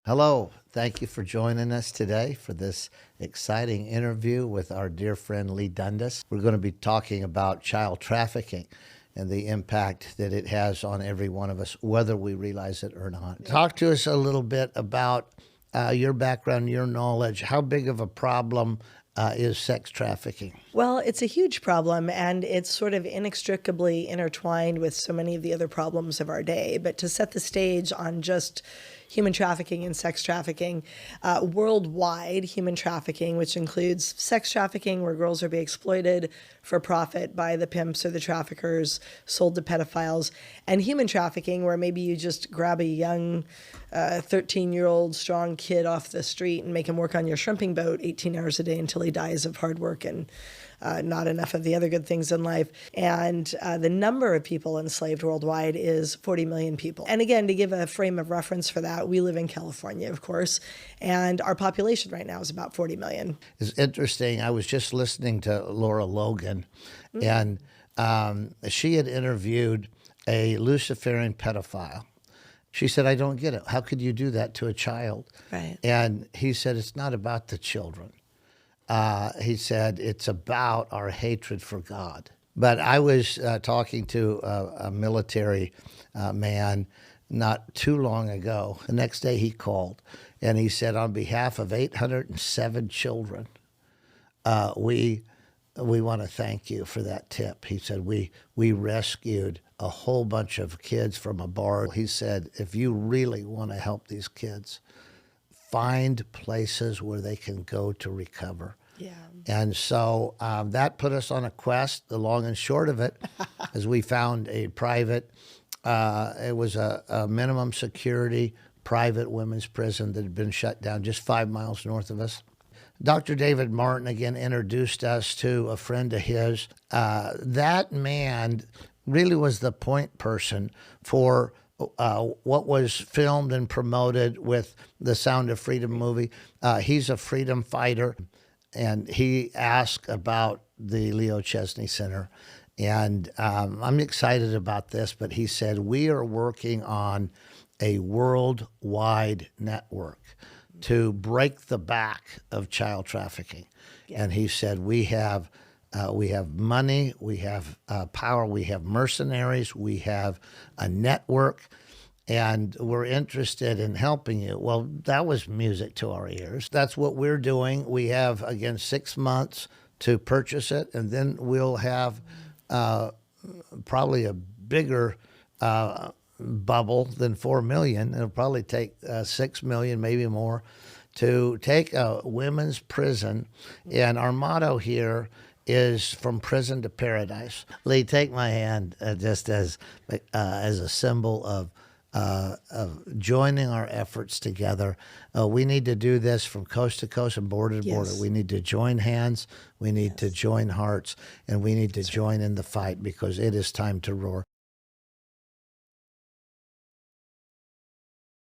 Hello. Thank you for joining us today for this exciting interview with our dear friend Leigh Dundas. We're going to be talking about child trafficking and the impact that it has on every one of us, whether we realize it or not. Talk to us a little bit about your background, your knowledge. How big of a problem is sex trafficking? Well, it's a huge problem, and it's sort of inextricably intertwined with so many of the other problems of our day. But to set the stage on just human trafficking and sex trafficking, worldwide human trafficking, which includes sex trafficking, where girls are being exploited for profit by the pimps or the traffickers, sold to pedophiles, and human trafficking, where maybe you just grab a young 13-year-old strong kid off the street and make him work on your shrimping boat 18 hours a day until he dies of hard work and not enough of the other good things in life. And the number of people enslaved worldwide is 40 million people. And again, to give a frame of reference for that, we live in California, of course, and our population right now is about 40 million. It's interesting. I was just listening to Laura Logan, and she had interviewed a Luciferian pedophile. She said, I don't get it. How could you do that to a child? Right. And he said, it's not about the children. He said, it's about our hatred for God. But I was talking to a military man not too long ago. The next day he called, and he said, on behalf of 807 children, we want to thank you for that tip. He said, we rescued a whole bunch of kids from a bar. He said, if you really want to help these kids, find places where they can go to recover. Yeah. And so that put us on a quest. The long and short of it is we found a private, it was a minimum security private women's prison that had been shut down just 5 miles north of us. Dr. David Martin again introduced us to a friend of his. That man really was the point person for what was filmed and promoted with the Sound of Freedom movie. He's a freedom fighter, and he asked about the Leo Chesney Center. And I'm excited about this, but he said, we are working on a worldwide network to break the back of child trafficking. Yeah. And he said, we have money, we have power, we have mercenaries, we have a network, and we're interested in helping you. Well, that was music to our ears. That's what we're doing. We have, again, 6 months to purchase it, and then we'll have probably a bigger bubble than 4 million. It'll probably take 6 million, maybe more, to take a women's prison. And our motto here is from prison to paradise. Leigh, take my hand just as a symbol of joining our efforts together. We need to do this from coast to coast and border to border. Yes. We need to join hands, we need to join hearts, and we need to join in the fight, because it is time to roar.